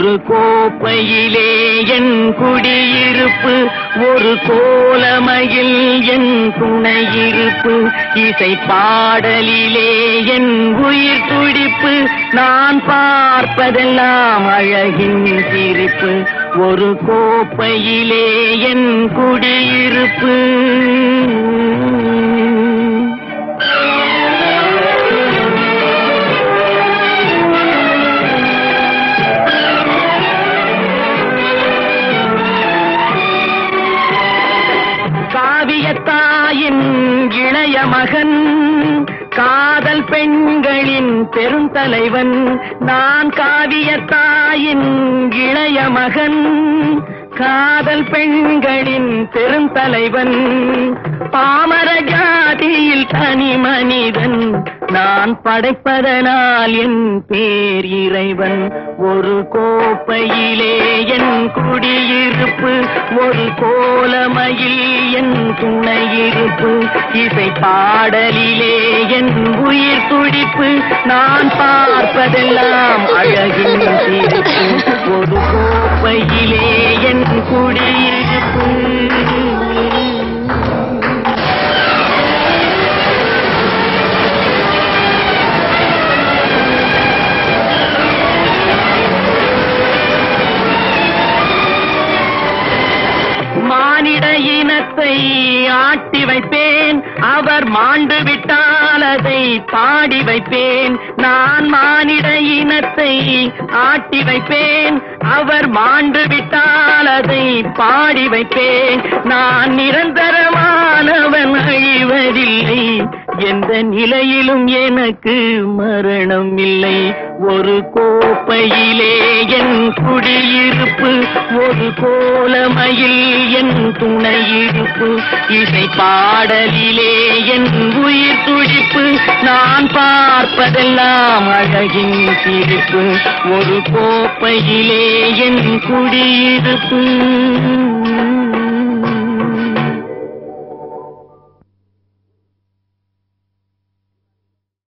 ஒரு கோப்பையிலே என் குடியிருப்பு, ஒரு கோலமையில் என் துணையிருப்பு, இசை பாடலிலே என் உயிர் துடிப்பு, நான் பார்ப்பதெல்லாம் அழகின் சிரிப்பு, ஒரு கோப்பையிலே என் குடியிருப்பு. காவியத்தாயின் இளைய மகன், காதல் பெண்களின் பெருந்தலைவன், நான் காவியத்தாயின் இளைய மகன், காதல் பெண்களின் பெருந்தலைவன், பாமர ஜாதியில் தனி மனிதன், நான் படைப்பதனால் என் பேர் இறைவன், ஒரு கோப்பையிலே என் குடியிருப்பு, ஒரு கோலமையில் என் துணையிருப்பு, இசை பாடலிலே என் உயிர் துடிப்பு, நான் பார்ப்பதெல்லாம் அழகின் சிரிப்பு, ஒரு கோப்பையிலே என் குடியிருப்பு. மானிட இனத்தை ஆட்டி வைப்பேன், அவர் மாண்டு விட்டால் அதை பாடி வைப்பேன், நான் மானிட இனத்தை ஆட்டி வைப்பேன், அவர் மாண்டு விட்டால் அதை பாடி வைப்பேன், நான் நிரந்தரமானவன் அழிவதில்லை, எந்த நிலையிலும் எனக்கு மரணம் இல்லை, ஒரு கோப்பையிலே என் குடியிருப்பு, ஒரு கோலமையில் என் துணையிருப்பு, இசை பாடலிலே என் உயிர் துடிப்பு, நான் பார்ப்பதெல்லாம் அழகின் சிரிப்பு, ஒரு கோப்பையிலே என் குடியிருப்பு.